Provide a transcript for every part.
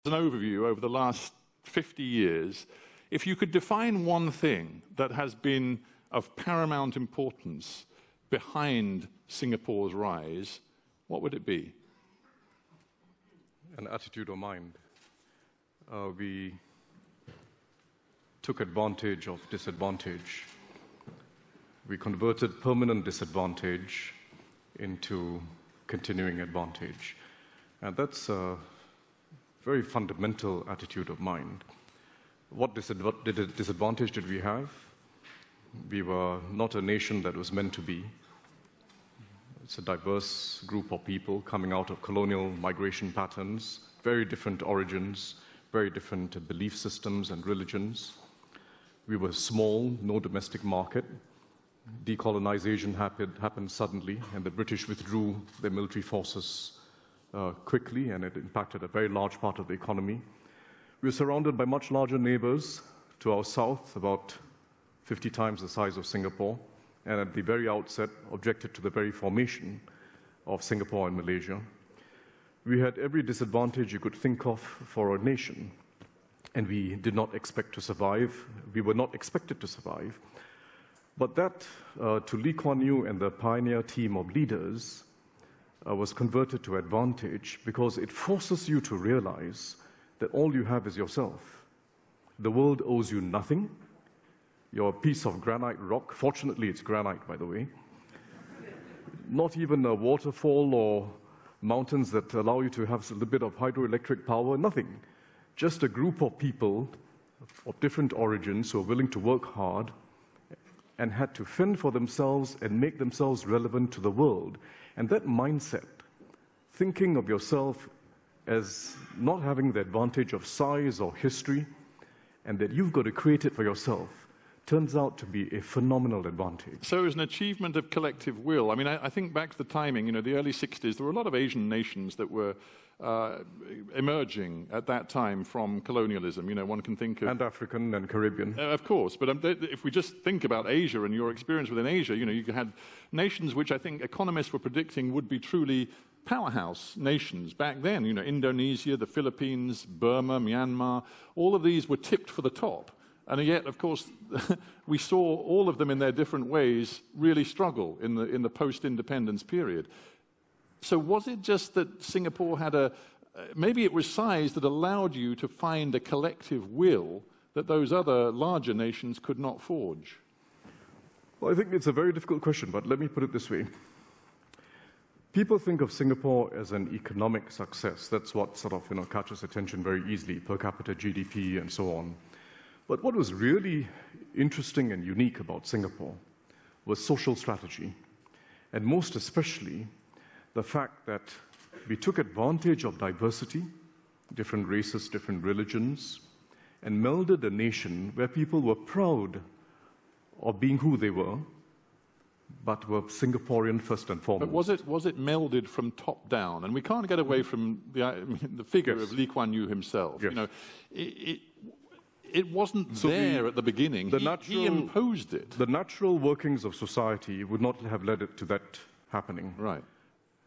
As an overview over the last 50 years, if you could define one thing that has been of paramount importance behind Singapore's rise, what would it be? An attitude of mind. We took advantage of disadvantage. We converted permanent disadvantage into continuing advantage. And that's a very fundamental attitude of mind. What disadvantage did we have? We were not a nation that was meant to be. It's a diverse group of people coming out of colonial migration patterns, very different origins, very different belief systems and religions. We were small, no domestic market. Decolonization happened suddenly, and the British withdrew their military forces quickly, and it impacted a very large part of the economy. We were surrounded by much larger neighbors to our south, about 50 times the size of Singapore, and at the very outset objected to the very formation of Singapore and Malaysia. We had every disadvantage you could think of for a nation, and we did not expect to survive. We were not expected to survive. But that, to Lee Kuan Yew and the pioneer team of leaders, was converted to advantage because it forces you to realize that all you have is yourself. The world owes you nothing. You're a piece of granite rock. Fortunately, it's granite, by the way. Not even a waterfall or mountains that allow you to have a little bit of hydroelectric power, nothing. Just a group of people of different origins who are willing to work hard and had to fend for themselves and make themselves relevant to the world. And that mindset, thinking of yourself as not having the advantage of size or history, and that you've got to create it for yourself, turns out to be a phenomenal advantage. So it was an achievement of collective will. I mean, I think back to the timing, the early 60s, there were a lot of Asian nations that were emerging at that time from colonialism. One can think of... And African and Caribbean. Of course, but if we just think about Asia and your experience within Asia, you had nations which I think economists were predicting would be truly powerhouse nations back then. Indonesia, the Philippines, Burma, Myanmar, all of these were tipped for the top. And yet, of course, we saw all of them in their different ways really struggle in the post-independence period. So was it just that Singapore had maybe it was size that allowed you to find a collective will that those other larger nations could not forge? Well, I think it's a very difficult question, but let me put it this way. People think of Singapore as an economic success. That's what sort of catches attention very easily, per capita GDP and so on. But what was really interesting and unique about Singapore was social strategy, and most especially the fact that we took advantage of diversity, different races, different religions, and melded a nation where people were proud of being who they were, but were Singaporean first and foremost. But was it melded from top down? And we can't get away from the figure Yes. of Lee Kuan Yew himself. Yes. It wasn't there at the beginning. He imposed it. The natural workings of society would not have led it to that happening. Right.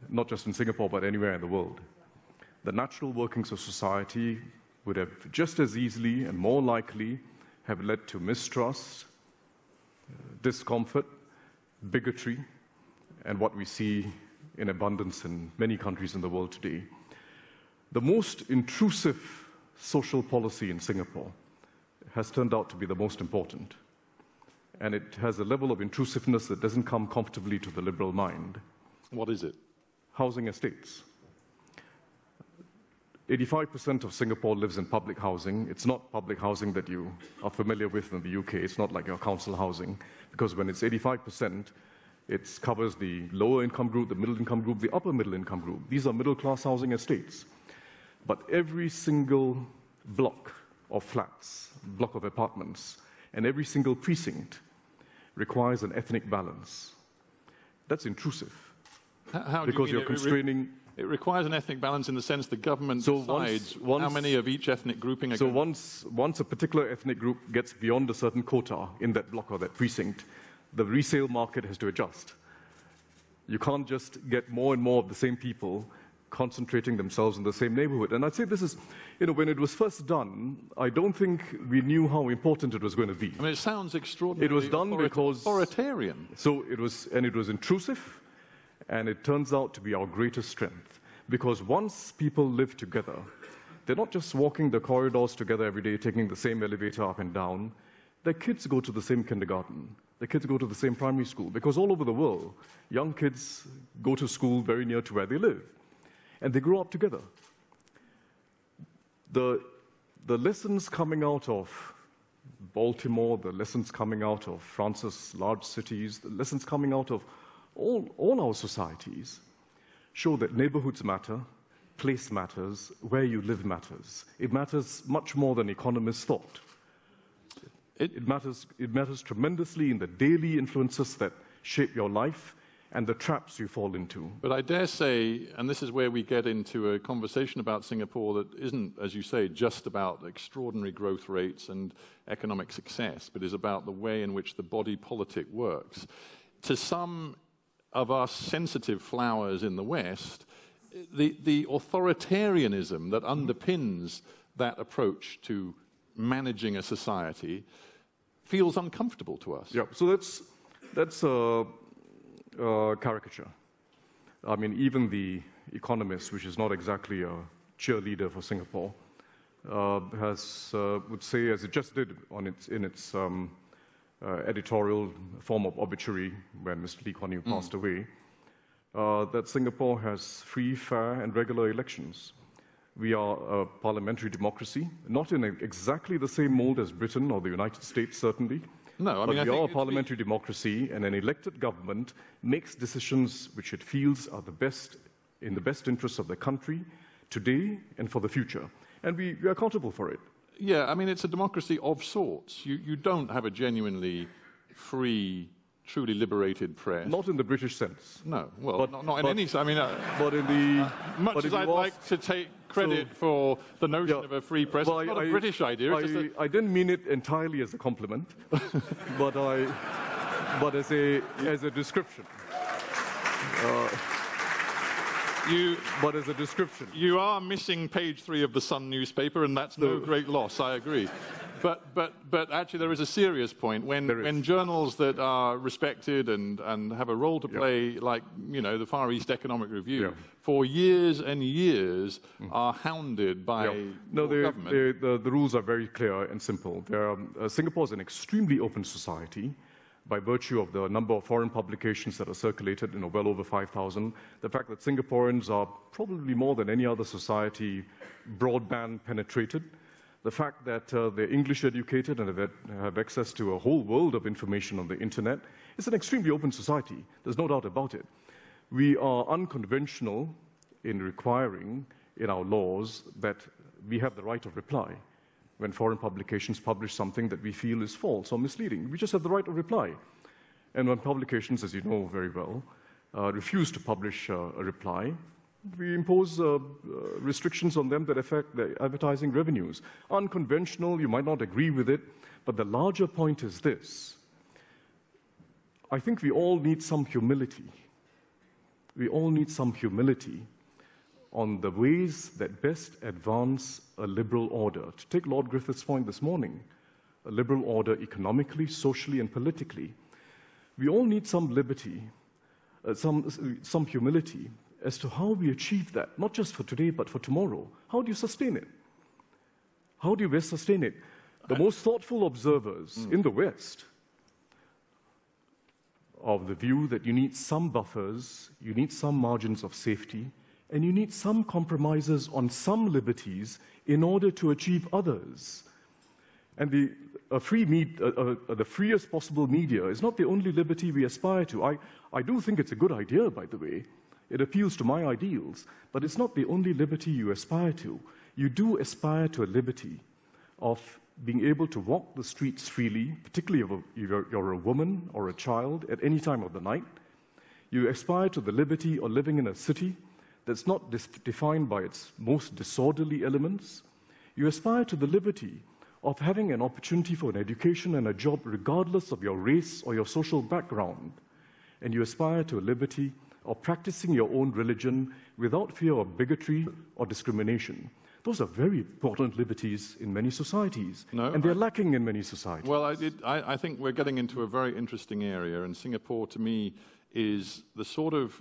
Not just in Singapore, but anywhere in the world. The natural workings of society would have just as easily and more likely have led to mistrust, discomfort, bigotry, and what we see in abundance in many countries in the world today. The most intrusive social policy in Singapore has turned out to be the most important. And it has a level of intrusiveness that doesn't come comfortably to the liberal mind. What is it? Housing estates. 85% of Singapore lives in public housing. It's not public housing that you are familiar with in the UK. It's not like your council housing, because when it's 85%, it covers the lower income group, the middle income group, the upper middle income group. These are middle class housing estates. But every single block of flats, block of apartments, and every single precinct requires an ethnic balance. That's intrusive. How because you're constraining... It requires an ethnic balance in the sense the government decides how many of each ethnic grouping are going to... So once a particular ethnic group gets beyond a certain quota in that block or that precinct, the resale market has to adjust. You can't just get more and more of the same people concentrating themselves in the same neighborhood. And I'd say this is, when it was first done, I don't think we knew how important it was going to be. I mean, it sounds extraordinarily It was done because authoritarian. So it was intrusive, and it turns out to be our greatest strength. Because once people live together, they're not just walking the corridors together every day, taking the same elevator up and down. Their kids go to the same kindergarten. Their kids go to the same primary school. Because all over the world, young kids go to school very near to where they live. And they grow up together. The lessons coming out of Baltimore, the lessons coming out of France's large cities, the lessons coming out of all our societies show that neighborhoods matter, place matters, where you live matters. It matters much more than economists thought. It matters tremendously in the daily influences that shape your life and the traps you fall into. But I dare say, and this is where we get into a conversation about Singapore that isn't, as you say, just about extraordinary growth rates and economic success, but is about the way in which the body politic works. To some of us sensitive flowers in the West, the authoritarianism that underpins that approach to managing a society feels uncomfortable to us. Yeah, so that's a caricature. I mean, even The Economist, which is not exactly a cheerleader for Singapore, would say, as it just did in its editorial form of obituary when Mr. Lee Kuan Yew passed away, that Singapore has free, fair, and regular elections. We are a parliamentary democracy, not in exactly the same mold as Britain or the United States, certainly. No, I mean, we are a parliamentary democracy, and an elected government makes decisions which it feels are in the best interests of the country today and for the future. And we are accountable for it. Yeah, I mean, it's a democracy of sorts. You don't have a genuinely free, truly liberated press. Not in the British sense. No, well, not in any sense. I mean, but in the much as I'd like to take credit for the notion of a free press, it's not a British idea. I didn't mean it entirely as a compliment, but as a description. But as a description. You are missing page 3 of the Sun newspaper, and that's no great loss, I agree. But actually there is a serious point when journals that are respected and have a role to play, like, the Far East Economic Review, for years and years are hounded by government. The rules are very clear and simple. Singapore is an extremely open society by virtue of the number of foreign publications that are circulated, well over 5,000. The fact that Singaporeans are probably more than any other society broadband penetrated. The fact that they're English educated and have access to a whole world of information on the internet. It's an extremely open society. There's no doubt about it. We are unconventional in requiring in our laws that we have the right of reply when foreign publications publish something that we feel is false or misleading. We just have the right of reply. And when publications, as you know very well, refuse to publish a reply, we impose restrictions on them that affect their advertising revenues. Unconventional, you might not agree with it, but the larger point is this. I think we all need some humility. We all need some humility on the ways that best advance a liberal order. To take Lord Griffith's point this morning, a liberal order economically, socially, and politically. We all need some liberty, some humility as to how we achieve that, not just for today, but for tomorrow. How do you sustain it? How do you best sustain it? The most thoughtful observers in the West of the view that you need some buffers, you need some margins of safety, and you need some compromises on some liberties in order to achieve others. And the freest possible media is not the only liberty we aspire to. I do think it's a good idea, by the way. It appeals to my ideals, but it's not the only liberty you aspire to. You do aspire to a liberty of being able to walk the streets freely, particularly if you're a woman or a child at any time of the night. You aspire to the liberty of living in a city that's not defined by its most disorderly elements. You aspire to the liberty of having an opportunity for an education and a job regardless of your race or your social background. And you aspire to a liberty or practicing your own religion without fear of bigotry or discrimination. Those are very important liberties in many societies, and they're lacking in many societies. Well, I think we're getting into a very interesting area, and Singapore, to me, is the sort of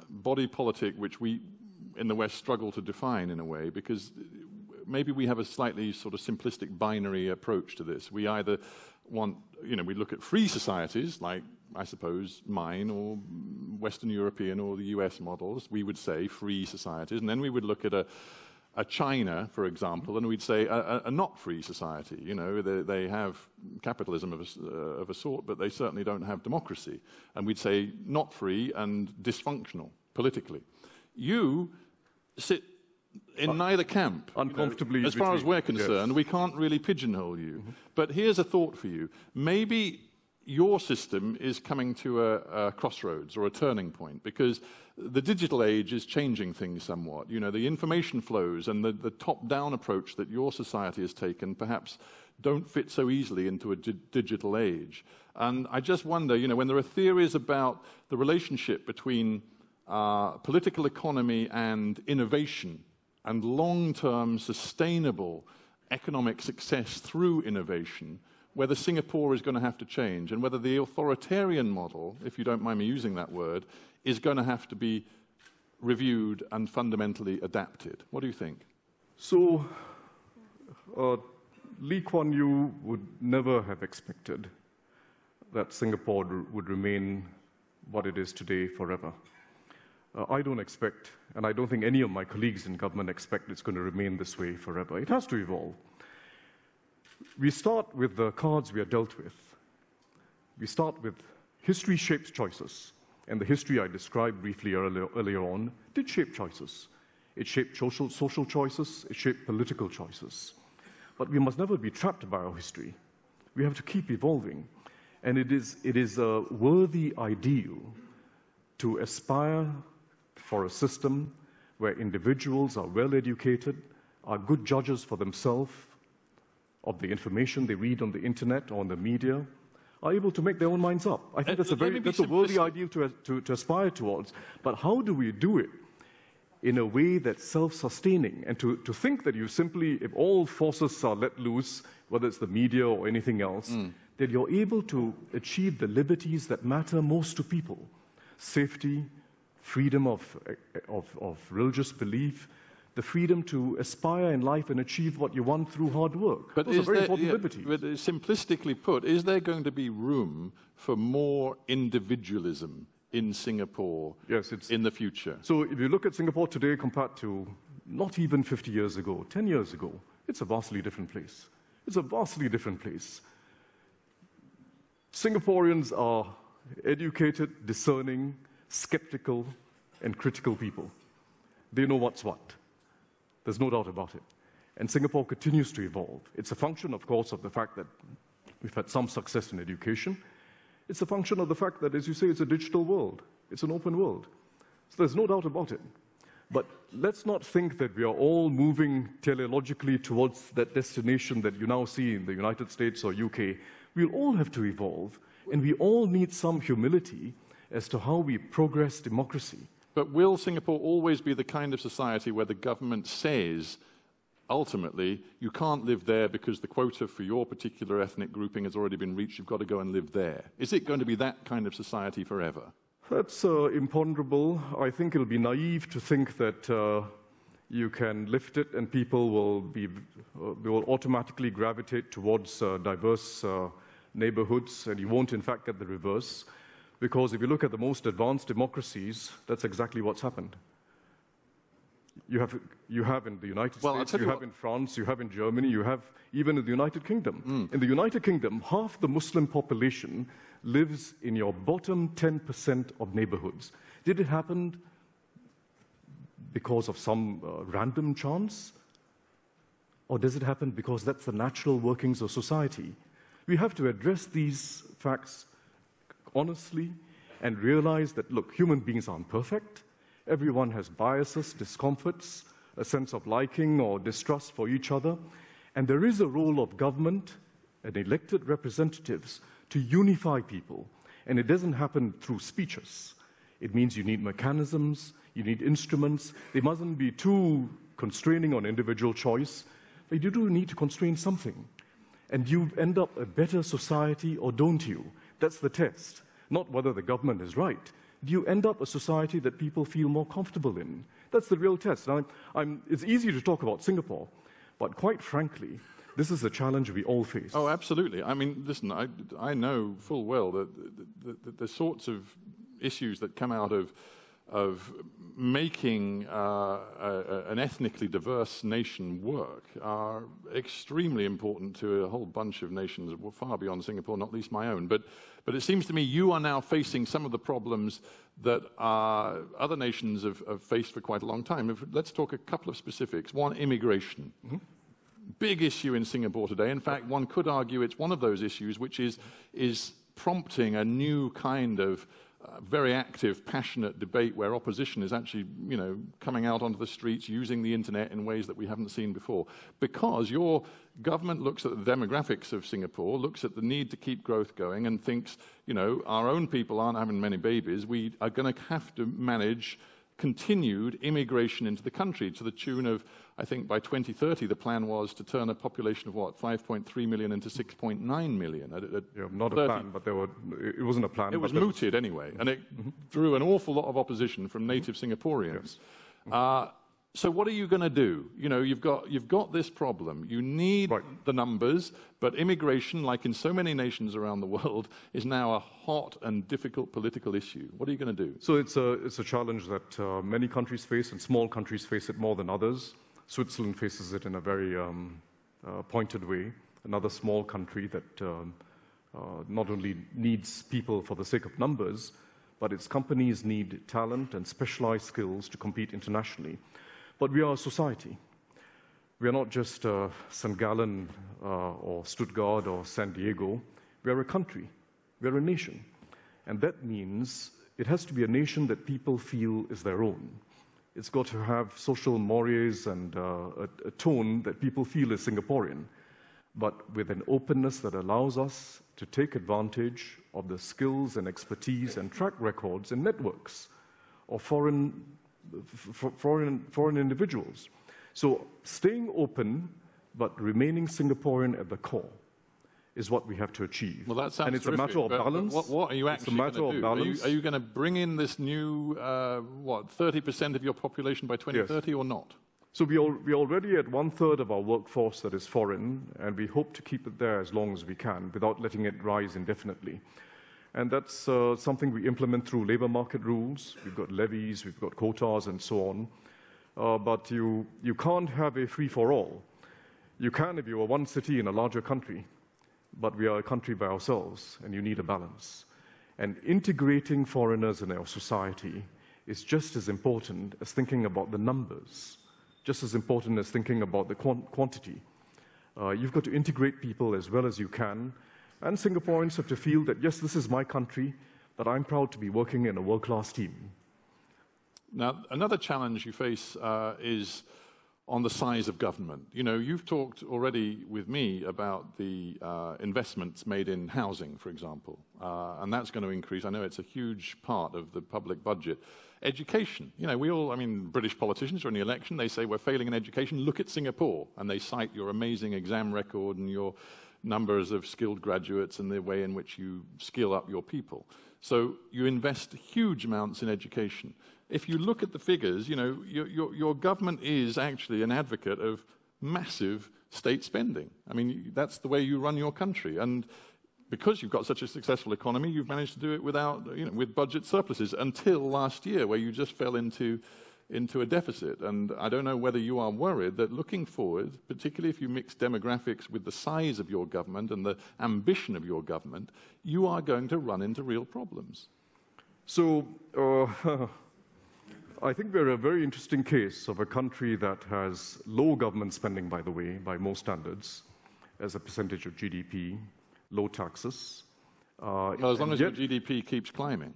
body politic which we in the West struggle to define in a way, because maybe we have a slightly sort of simplistic binary approach to this. We either want, we look at free societies like, I suppose, mine or Western European or the US models, we would say free societies, and then we would look at a China, for example, and we'd say a not free society. They have capitalism of a sort, but they certainly don't have democracy. And we'd say not free and dysfunctional politically. You sit in neither camp. Uncomfortably. As far as we're concerned, we can't really pigeonhole you. But here's a thought for you. Maybe your system is coming to a crossroads or a turning point, because the digital age is changing things somewhat. The information flows and the top-down approach that your society has taken perhaps don't fit so easily into a digital age. And I just wonder, when there are theories about the relationship between political economy and innovation and long-term sustainable economic success through innovation, whether Singapore is going to have to change and whether the authoritarian model, if you don't mind me using that word, is going to have to be reviewed and fundamentally adapted. What do you think? So, Lee Kuan Yew would never have expected that Singapore would remain what it is today forever. I don't expect, and I don't think any of my colleagues in government expect it's going to remain this way forever. It has to evolve. We start with the cards we are dealt with. We start with history shapes choices. And the history I described briefly earlier on did shape choices. It shaped social choices, it shaped political choices. But we must never be trapped by our history. We have to keep evolving. And it is a worthy ideal to aspire for a system where individuals are well educated, are good judges for themselves of the information they read on the internet or on the media, are able to make their own minds up. I think that's a worthy ideal to aspire towards. But how do we do it in a way that's self-sustaining? And to think that you simply, if all forces are let loose, whether it's the media or anything else, that you're able to achieve the liberties that matter most to people. Safety, freedom of religious belief, the freedom to aspire in life and achieve what you want through hard work. But those are very important liberties. But simplistically put, is there going to be room for more individualism in Singapore in the future? So if you look at Singapore today compared to not even 50 years ago, 10 years ago, it's a vastly different place. It's a vastly different place. Singaporeans are educated, discerning, skeptical, and critical people. They know what's what. There's no doubt about it. And Singapore continues to evolve. It's a function, of course, of the fact that we've had some success in education. It's a function of the fact that, as you say, it's a digital world. It's an open world. So there's no doubt about it. But let's not think that we are all moving teleologically towards that destination that you now see in the United States or UK. We'll all have to evolve, and we all need some humility as to how we progress democracy. But will Singapore always be the kind of society where the government says, ultimately, you can't live there because the quota for your particular ethnic grouping has already been reached, you've got to go and live there? Is it going to be that kind of society forever? That's imponderable. I think it'll be naive to think that you can lift it and people will automatically gravitate towards diverse neighborhoods, and you won't, in fact, get the reverse. Because if you look at the most advanced democracies, that's exactly what's happened. You have in the United States, you have in France, you have in Germany, you have even in the United Kingdom. In the United Kingdom, half the Muslim population lives in your bottom 10% of neighborhoods. Did it happen because of some random chance? Or does it happen because that's the natural workings of society? We have to address these facts honestly and realize that, look, human beings aren't perfect. Everyone has biases, discomforts, a sense of liking or distrust for each other. And there is a role of government and elected representatives to unify people. And it doesn't happen through speeches. It means you need mechanisms, you need instruments. They mustn't be too constraining on individual choice, but you do need to constrain something. And you end up a better society, or don't you? That's the test, not whether the government is right. Do you end up a society that people feel more comfortable in? That's the real test. Now, it's easy to talk about Singapore, but quite frankly, this is a challenge we all face. Oh, absolutely. I mean, listen, I know full well that the sorts of issues that come out of making an ethnically diverse nation work are extremely important to a whole bunch of nations far beyond Singapore, not least my own. But it seems to me you are now facing some of the problems that other nations have faced for quite a long time. Let's talk a couple of specifics. One, immigration. Mm-hmm. Big issue in Singapore today. In fact, one could argue it's one of those issues which is prompting a new kind of very active, passionate debate where opposition is actually, coming out onto the streets, using the internet in ways that we haven't seen before. Because your government looks at the demographics of Singapore, looks at the need to keep growth going, and thinks, our own people aren't having many babies. We are going to have to manage continued immigration into the country to the tune of, I think by 2030, the plan was to turn a population of 5.3 million into 6.9 million. Not a plan, but it wasn't a plan. It was mooted anyway, and it drew an awful lot of opposition from native Singaporeans. Yes. So what are you going to do? You've got this problem. You need the numbers, but immigration, like in so many nations around the world, is now a hot and difficult political issue. What are you going to do? So it's a challenge that many countries face, and small countries face it more than others. Switzerland faces it in a very pointed way. Another small country that not only needs people for the sake of numbers, but its companies need talent and specialized skills to compete internationally. But we are a society. We are not just St. Gallen or Stuttgart or San Diego. We are a country. We are a nation. And that means it has to be a nation that people feel is their own. It's got to have social mores and a tone that people feel is Singaporean, but with an openness that allows us to take advantage of the skills and expertise and track records and networks of foreign individuals. So staying open, but remaining Singaporean at the core is what we have to achieve. Well, that sounds and it's terrific, a matter of balance. What are you actually going to do? Are you going to bring in this new, 30% of your population by 2030 or not? So we're already at 1/3 of our workforce that is foreign, and we hope to keep it there as long as we can without letting it rise indefinitely. And that's something we implement through labor market rules. We've got levies, we've got quotas, and so on. But you can't have a free-for-all. You can if you are one city in a larger country, but we are a country by ourselves, and you need a balance. And integrating foreigners in our society is just as important as thinking about the numbers, just as important as thinking about the quantity. You've got to integrate people as well as you can, and Singaporeans have to feel that, yes, this is my country, but I'm proud to be working in a world-class team. Now, another challenge you face is on the size of government. You've talked already with me about the investments made in housing, for example, and that's going to increase. I know it's a huge part of the public budget. Education. British politicians are in the election, they say we're failing in education, look at Singapore, and they cite your amazing exam record and your numbers of skilled graduates and the way in which you skill up your people. So you invest huge amounts in education. If you look at the figures, your government is actually an advocate of massive state spending. That's the way you run your country. And because you've got such a successful economy, you've managed to do it without, with budget surpluses until last year, where you just fell into a deficit. And I don't know whether you are worried that looking forward, particularly if you mix demographics with the size of your government and the ambition of your government, you are going to run into real problems. So, I think we're a very interesting case of a country that has low government spending, by the way, by most standards, as a percentage of GDP, low taxes. Well, as long as your GDP keeps climbing.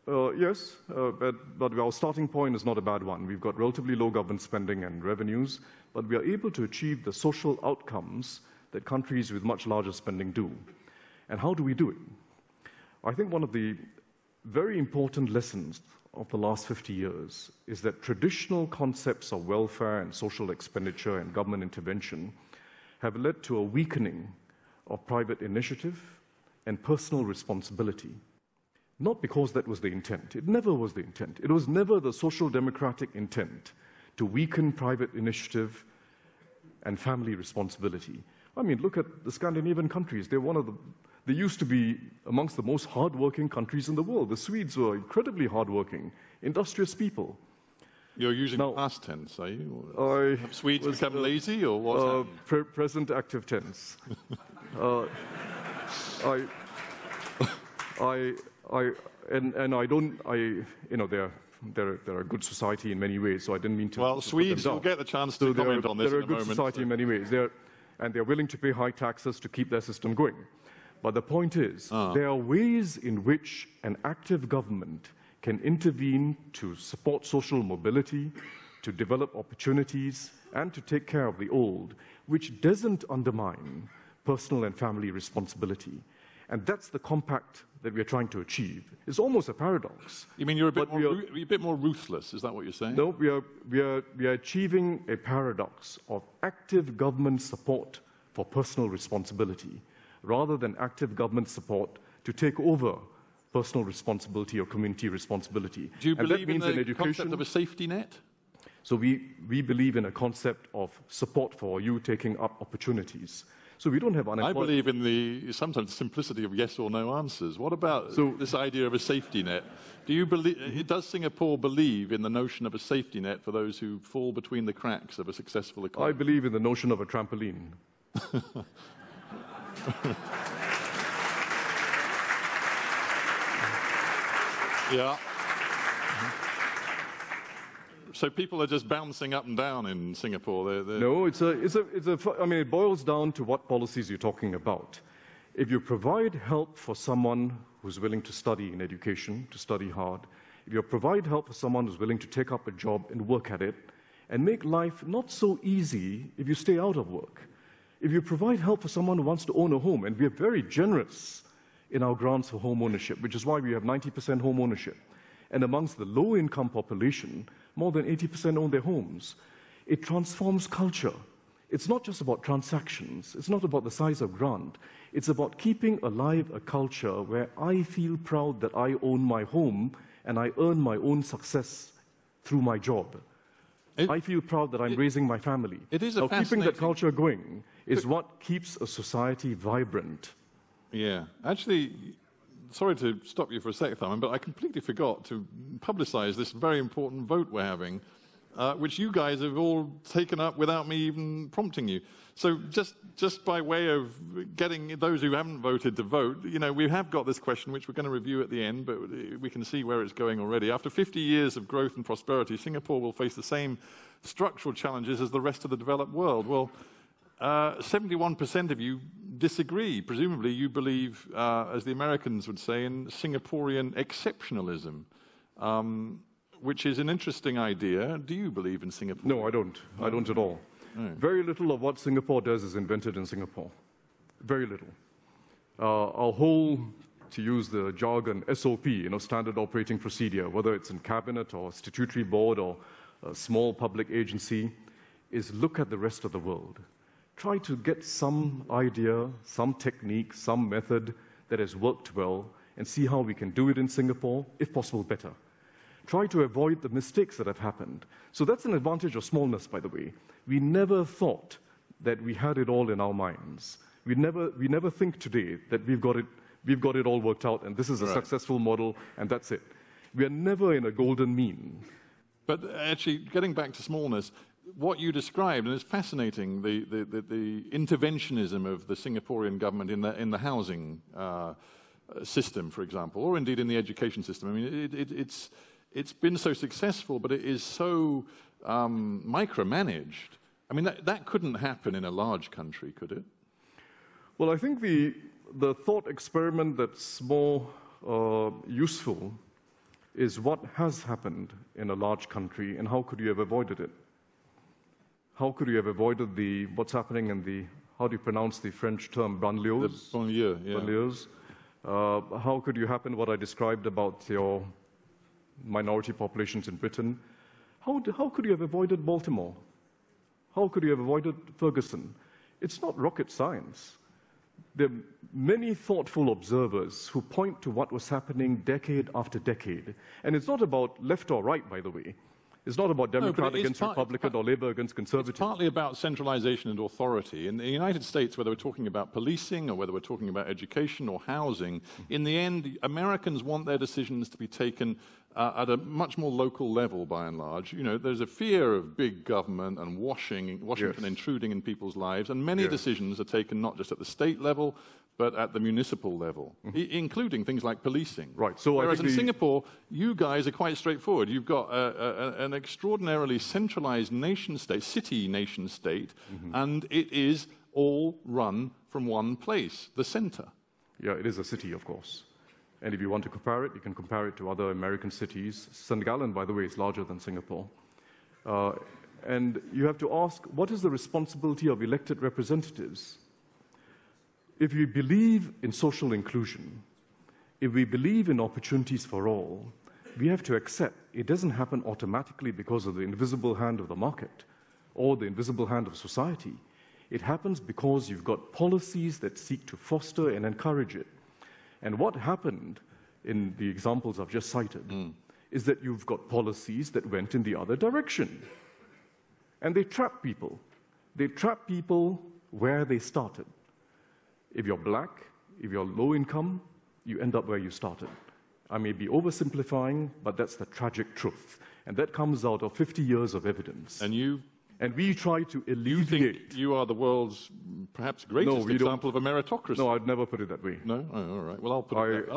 Yes, but our starting point is not a bad one. We've got relatively low government spending and revenues, but we are able to achieve the social outcomes that countries with much larger spending do. And how do we do it? I think one of the very important lessons of the last 50 years is that traditional concepts of welfare and social expenditure and government intervention have led to a weakening of private initiative and personal responsibility. Not because that was the intent. It never was the intent. It was never the social democratic intent to weaken private initiative and family responsibility. I mean, look at the Scandinavian countries. They used to be amongst the most hardworking countries in the world. The Swedes were incredibly hardworking, industrious people. You're using past tense, are you? Have Swedes become lazy, or what's present active tense. They're a good society in many ways, so I didn't mean to. Well, Swedes will get the chance to comment on this in a moment. They're a good society in many ways. They're willing to pay high taxes to keep their system going. But the point is, there are ways in which an active government can intervene to support social mobility, to develop opportunities, and to take care of the old, which doesn't undermine personal and family responsibility. And that's the compact that we're trying to achieve. It's almost a paradox. You mean you're a bit more ruthless? Is that what you're saying? No, we are achieving a paradox of active government support for personal responsibility, rather than active government support to take over personal responsibility or community responsibility. Do you believe in the concept of a safety net? So we believe in a concept of support for you taking up opportunities. So we don't have unemployment. I believe in the sometimes simplicity of yes or no answers. What about this idea of a safety net? Do you believe? Does Singapore believe in the notion of a safety net for those who fall between the cracks of a successful economy? I believe in the notion of a trampoline. Yeah. So people are just bouncing up and down in Singapore. No, I mean, it boils down to what policies you're talking about. If you provide help for someone who's willing to study in education, to study hard, if you provide help for someone who's willing to take up a job and work at it, and make life not so easy if you stay out of work. If you provide help for someone who wants to own a home, and we are very generous in our grants for home ownership, which is why we have 90% home ownership. And amongst the low-income population, more than 80% own their homes. It transforms culture. It's not just about transactions. It's not about the size of grant. It's about keeping alive a culture where I feel proud that I own my home and I earn my own success through my job. I feel proud that I'm raising my family. It is a keeping that culture going is what keeps a society vibrant. Yeah. Actually, sorry to stop you for a sec, Tharman, but I completely forgot to publicize this very important vote we're having, which you guys have all taken up without me even prompting you. So just by way of getting those who haven't voted to vote, you know, we have got this question, which we're going to review at the end, but we can see where it's going already. After 50 years of growth and prosperity, Singapore will face the same structural challenges as the rest of the developed world. Well, 71% of you disagree. Presumably you believe, as the Americans would say, in Singaporean exceptionalism, which is an interesting idea. Do you believe in Singapore? No, I don't. I don't at all. No. Very little of what Singapore does is invented in Singapore. Very little. Our whole, to use the jargon, SOP, standard operating procedure, whether it's in cabinet or statutory board or a small public agency, is look at the rest of the world. Try to get some idea, some technique, some method that has worked well, and see how we can do it in Singapore, if possible, better. Try to avoid the mistakes that have happened. So that's an advantage of smallness, by the way. We never thought that we had it all in our minds. We never think today that we've got it all worked out, and this is a successful model, and that's it. We are never in a golden mean. But actually, getting back to smallness, what you described, and it's fascinating, the interventionism of the Singaporean government in the housing system, for example, or indeed in the education system. I mean, it's been so successful, but it is so micromanaged. I mean, that couldn't happen in a large country, could it? Well, I think the thought experiment that's more useful is what has happened in a large country, and how could you have avoided it? How could you have avoided what's happening in the, how do you pronounce the French term, banlieues? The banlieue, yeah. Banlieues. How could you happen what I described about your minority populations in Britain. How could you have avoided Baltimore? How could you have avoided Ferguson? It's not rocket science. There are many thoughtful observers who point to what was happening decade after decade. And it's not about left or right, by the way. It's not about Democrat against Republican or Labour against Conservative. It's partly about centralization and authority. In the United States, whether we're talking about policing or whether we're talking about education or housing, in the end, Americans want their decisions to be taken at a much more local level, by and large. You know, there's a fear of big government and Washington intruding in people's lives, and many decisions are taken not just at the state level, but at the municipal level, including things like policing. Right. So whereas in Singapore, you guys are quite straightforward. You've got an extraordinarily centralized nation-state, city nation-state, and it is all run from one place, the center. Yeah, it is a city, of course. And if you want to compare it, you can compare it to other American cities. St. Gallen, by the way, is larger than Singapore. And you have to ask, what is the responsibility of elected representatives? If we believe in social inclusion, if we believe in opportunities for all, we have to accept it doesn't happen automatically because of the invisible hand of the market or the invisible hand of society. It happens because you've got policies that seek to foster and encourage it. And what happened in the examples I've just cited is that you've got policies that went in the other direction. And they trap people. They trap people where they started. If you're black, if you're low income, you end up where you started. I may be oversimplifying, but that's the tragic truth. And that comes out of 50 years of evidence. And we try to alleviate. You think you are the world's perhaps greatest example of a meritocracy? No, I'd never put it that way. No? Oh, all right. Well, I'll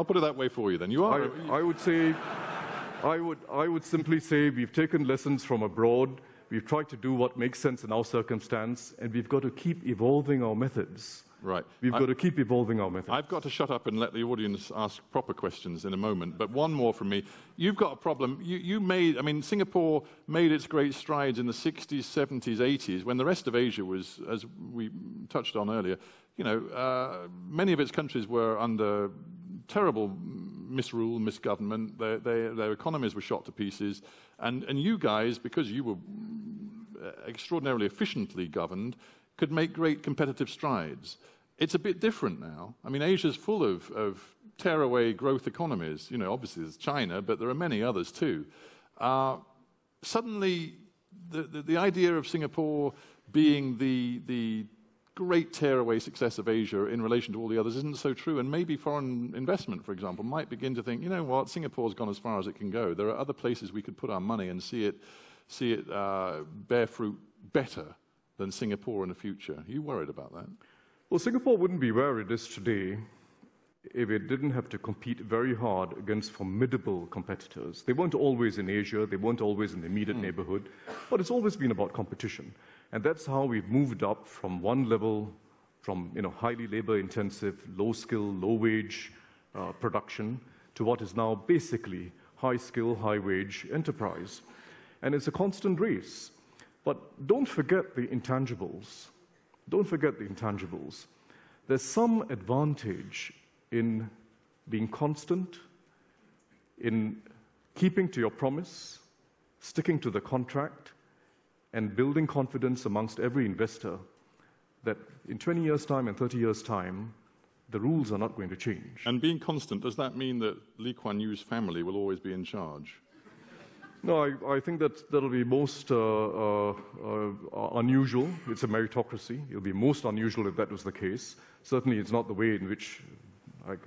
put it that way for you then. You are. I would say, I would simply say we've taken lessons from abroad. We've tried to do what makes sense in our circumstance, and we've got to keep evolving our methods. Right. We've got to keep evolving our methods. I've got to shut up and let the audience ask proper questions in a moment, but one more from me. You've got a problem. Singapore made its great strides in the 60s, 70s, 80s, when the rest of Asia was, as we touched on earlier, many of its countries were under terrible misrule, misgovernment. Their economies were shot to pieces. And you guys, because you were extraordinarily efficiently governed, could make great competitive strides. It's a bit different now. I mean, Asia's full of tearaway growth economies. You know, obviously there's China, but there are many others too. Suddenly, the idea of Singapore being the great tearaway success of Asia in relation to all the others isn't so true, and maybe foreign investment, for example, might begin to think, you know what, Singapore's gone as far as it can go. There are other places we could put our money and see it bear fruit better than Singapore in the future. Are you worried about that? Well, Singapore wouldn't be where it is today if it didn't have to compete very hard against formidable competitors. They weren't always in Asia, they weren't always in the immediate neighborhood, but it's always been about competition. And that's how we've moved up from one level, from highly labor-intensive, low-skill, low-wage production, to what is now basically high-skill, high-wage enterprise. And it's a constant race. But don't forget the intangibles. Don't forget the intangibles. There's some advantage in being constant, in keeping to your promise, sticking to the contract, and building confidence amongst every investor that in 20 years' time and 30 years' time, the rules are not going to change. And being constant, does that mean that Lee Kuan Yew's family will always be in charge? No, I think that'll be most unusual. It's a meritocracy. It'll be most unusual if that was the case. Certainly, it's not the way in which, I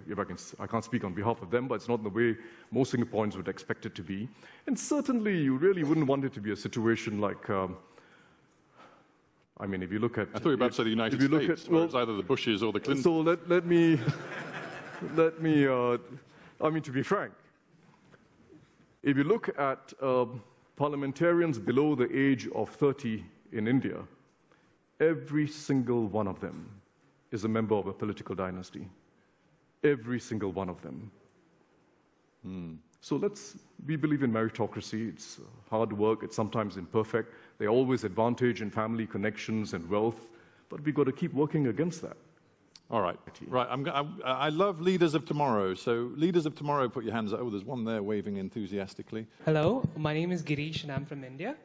can't speak on behalf of them, but it's not the way most Singaporeans would expect it to be. And certainly, you really wouldn't want it to be a situation like, if you look at... I thought you were about to say the United States, where it's either the Bushes or the Clintons. So let me, to be frank, if you look at parliamentarians below the age of 30 in India, every single one of them is a member of a political dynasty. Every single one of them. So we believe in meritocracy. It's hard work. It's sometimes imperfect. There are always advantage in family connections and wealth, but we've got to keep working against that. All right. Right. I love leaders of tomorrow. So leaders of tomorrow, put your hands up. Oh, there's one there waving enthusiastically. Hello, my name is Girish and I'm from India.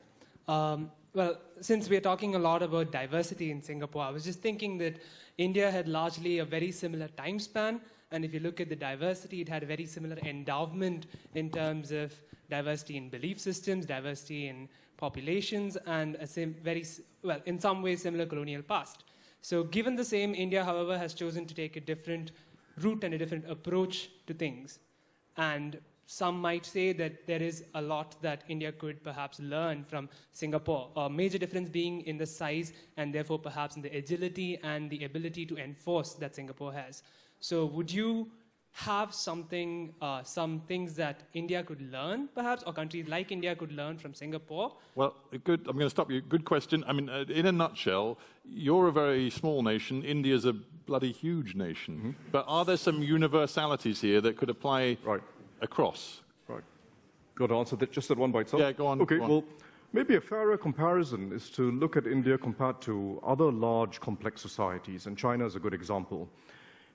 Well, since we're talking a lot about diversity in Singapore, I was just thinking that India had largely a very similar time span. And if you look at the diversity, it had a very similar endowment in terms of diversity in belief systems, diversity in populations, and in some ways, similar colonial past. So given the same, India, however, has chosen to take a different route and a different approach to things. And some might say that there is a lot that India could perhaps learn from Singapore, a major difference being in the size and therefore perhaps in the agility and the ability to enforce that Singapore has. So would you have some things that India could learn, perhaps, or countries like India could learn from Singapore? Well, good. I'm going to stop you. Good question. I mean, in a nutshell, you're a very small nation. India's a bloody huge nation. Mm-hmm. But are there some universalities here that could apply across? Right. Got to answer that, just that one by itself? Yeah, go on. Okay, go on. Well, maybe a fairer comparison is to look at India compared to other large, complex societies, and China is a good example.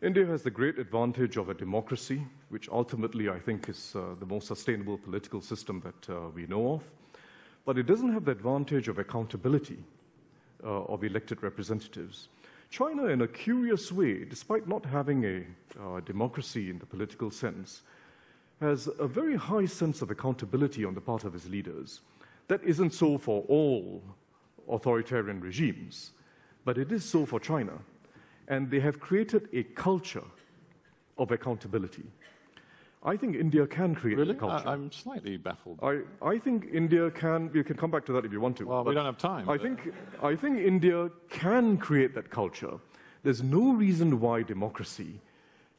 India has the great advantage of a democracy, which ultimately I think is the most sustainable political system that we know of. But it doesn't have the advantage of accountability of elected representatives. China, in a curious way, despite not having a democracy in the political sense, has a very high sense of accountability on the part of its leaders. That isn't so for all authoritarian regimes, but it is so for China. And they have created a culture of accountability. I think India can create a culture. I'm slightly baffled. I think India can. You can come back to that if you want to. Well, we don't have time. I think India can create that culture. There's no reason why democracy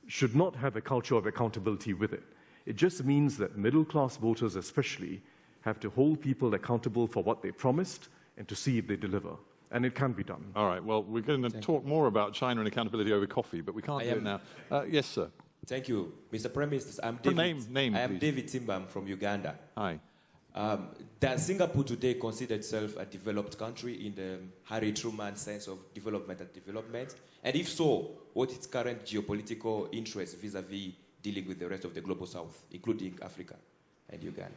should not have a culture of accountability with it. It just means that middle-class voters especially have to hold people accountable for what they promised and to see if they deliver. And it can be done. All right. Well, we're going to talk more about China and accountability over coffee, but we can't do it now. Yes, sir. Thank you. Mr. Prime Minister, I'm David. Name, I am David Simba. I'm from Uganda. Hi. Does Singapore today consider itself a developed country in the Harry Truman sense of development and development? And if so, what is its current geopolitical interest vis-a-vis dealing with the rest of the global south, including Africa and Uganda?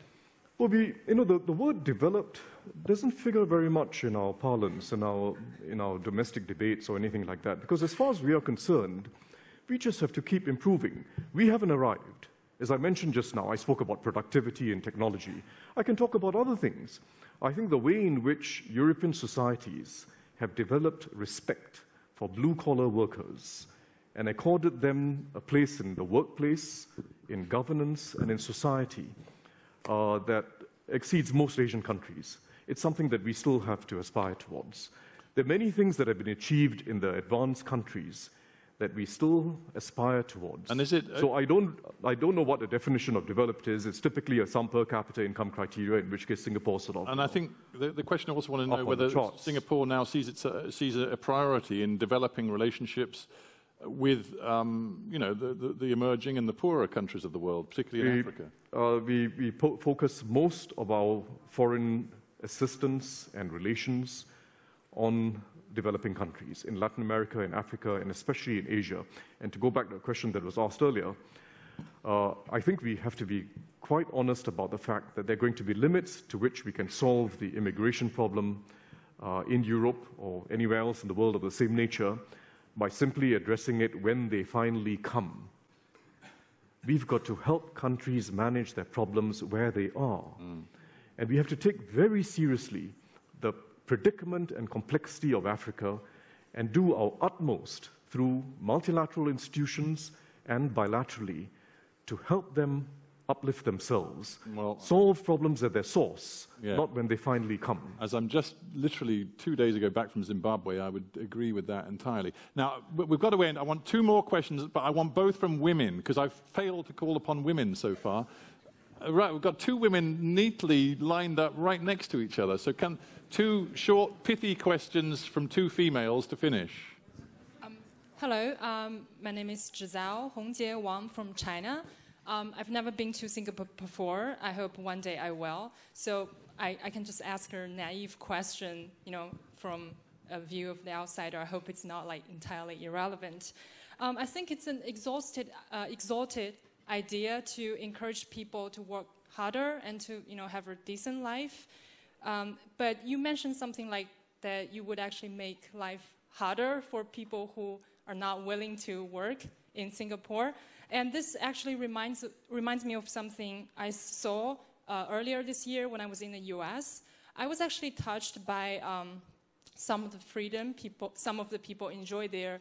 Well, the word developed doesn't figure very much in our parlance, in our domestic debates or anything like that, because as far as we are concerned, we just have to keep improving. We haven't arrived. As I mentioned just now, I spoke about productivity and technology. I can talk about other things. I think the way in which European societies have developed respect for blue-collar workers and accorded them a place in the workplace, in governance, and in society, that exceeds most Asian countries. It's something that we still have to aspire towards. There are many things that have been achieved in the advanced countries that we still aspire towards. And is it? So I don't know what the definition of developed is. It's typically a some per capita income criteria, in which case Singapore sort of. And I think the question I also want to know whether Singapore now sees a priority in developing relationships with the emerging and the poorer countries of the world, particularly in Africa. We focus most of our foreign assistance and relations on developing countries in Latin America, in Africa, and especially in Asia. And to go back to a question that was asked earlier, I think we have to be quite honest about the fact that there are going to be limits to which we can solve the immigration problem in Europe or anywhere else in the world of the same nature by simply addressing it when they finally come. We've got to help countries manage their problems where they are. And we have to take very seriously the predicament and complexity of Africa and do our utmost through multilateral institutions and bilaterally to help them uplift themselves, solve problems at their source, not when they finally come. As I'm just literally 2 days ago back from Zimbabwe, I would agree with that entirely. Now, we've got to end. I want two more questions, but I want both from women, because I've failed to call upon women so far. Right, we've got two women neatly lined up right next to each other. So can two short, pithy questions from two females to finish. Hello, my name is Zhizao Hongjie Wang from China. I've never been to Singapore before. I hope one day I will. So I can just ask her a naive question, from a view of the outsider. I hope it's not like entirely irrelevant. I think it's an exalted idea to encourage people to work harder and to have a decent life. But you mentioned something like that you would actually make life harder for people who are not willing to work in Singapore. And this actually reminds me of something I saw earlier this year when I was in the US. I was actually touched by some of the freedom some of the people enjoy there.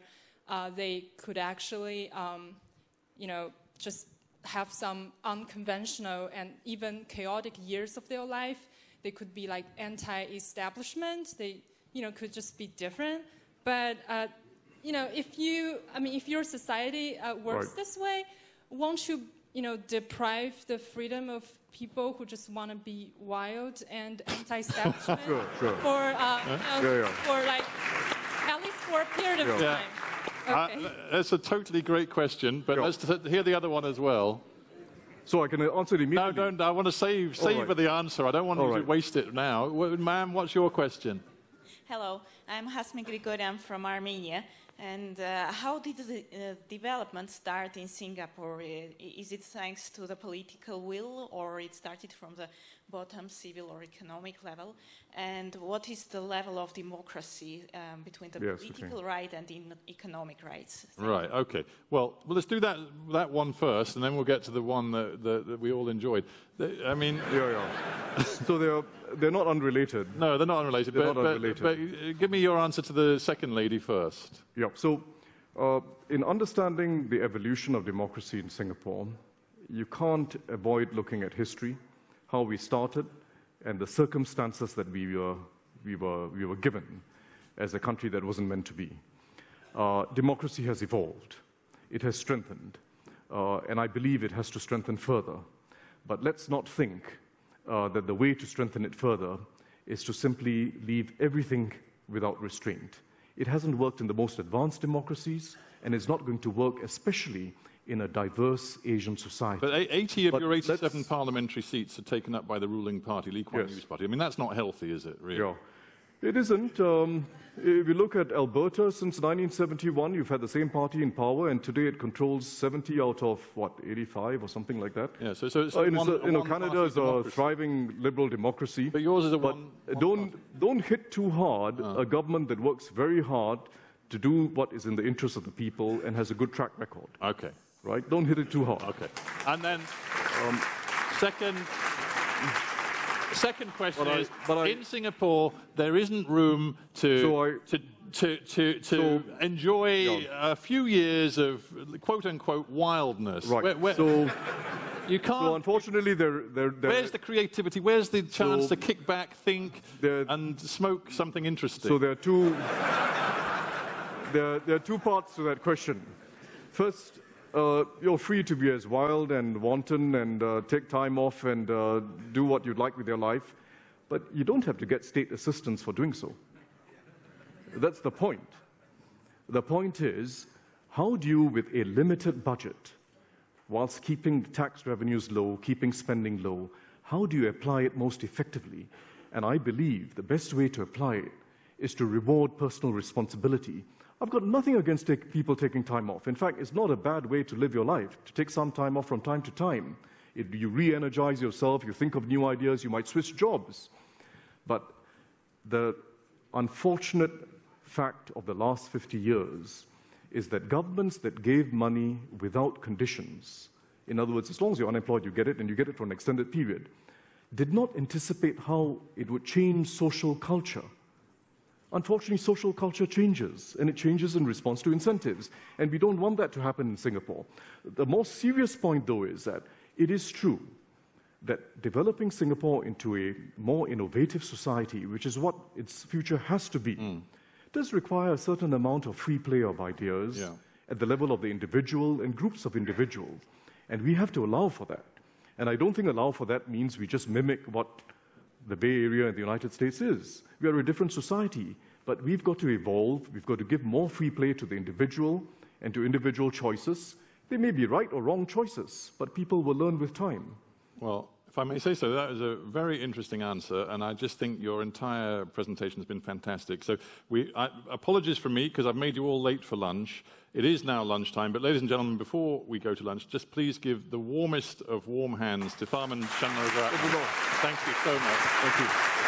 They could actually, just have some unconventional and even chaotic years of their life. They could be like anti-establishment. They, could just be different. But, if your society works this way, won't you, deprive the freedom of people who just want to be wild and anti-establishment for like at least for a period of time? Okay. That's a totally great question, but let's hear the other one as well. So I can answer it immediately. No, don't. I want to savor the answer. I don't want you to waste it now. Ma'am, what's your question? Hello, I'm Hasmi Grigoryan from Armenia. And how did the development start in Singapore? Is it thanks to the political will, or it started from the bottom civil or economic level? And what is the level of democracy between the political right and economic rights? Right, okay. Well, let's do that one first, and then we'll get to the one that we all enjoyed. I mean... So they're not unrelated. No, they're not unrelated. But give me your answer to the second lady first. Yeah, so in understanding the evolution of democracy in Singapore, you can't avoid looking at history, how we started, and the circumstances that we were given as a country that wasn't meant to be. Democracy has evolved. It has strengthened. And I believe it has to strengthen further. But let's not think that the way to strengthen it further is to simply leave everything without restraint. It hasn't worked in the most advanced democracies, and it's not going to work especially in a diverse Asian society. But 80 of your 87 parliamentary seats are taken up by the ruling party, Lee Kuan Yew's party. I mean, that's not healthy, is it, really? Yeah. It isn't. If you look at Alberta, since 1971, you've had the same party in power, and today it controls 70 out of, 85 or something like that? Yeah, so it's Canada is a thriving liberal democracy. But yours is a don't hit too hard a government that works very hard to do what is in the interest of the people and has a good track record. Okay. Right? Don't hit it too hard. Okay. And then, second question is, in Singapore, there isn't room to enjoy a few years of quote-unquote wildness. Right. You can't. So unfortunately, where's the creativity? Where's the chance to kick back, think, and smoke something interesting? So there are two parts to that question. First, you're free to be as wild and wanton and take time off and do what you'd like with your life, but you don't have to get state assistance for doing so. That's the point. The point is, how do you, with a limited budget, whilst keeping tax revenues low, keeping spending low, how do you apply it most effectively? And I believe the best way to apply it is to reward personal responsibility. I've got nothing against people taking time off. In fact, it's not a bad way to live your life, to take some time off from time to time. You re-energize yourself, you think of new ideas, you might switch jobs. But the unfortunate fact of the last 50 years is that governments that gave money without conditions, in other words, as long as you're unemployed, you get it, and you get it for an extended period, did not anticipate how it would change social culture. Unfortunately, social culture changes, and it changes in response to incentives. And we don't want that to happen in Singapore. The more serious point, though, is that it is true that developing Singapore into a more innovative society, which is what its future has to be, does require a certain amount of free play of ideas at the level of the individual and groups of individuals. And we have to allow for that. And I don't think allow for that means we just mimic what the Bay Area and the United States is. We are a different society, but we've got to evolve. We've got to give more free play to the individual and to individual choices. They may be right or wrong choices, but people will learn with time. Well, If I may say so, that is a very interesting answer, and I just think your entire presentation has been fantastic. So apologies from me, because I've made you all late for lunch. It is now lunchtime, but ladies and gentlemen, before we go to lunch, just please give the warmest of warm hands to Tharman Shanmugaratnam. Thank you so much. Thank you.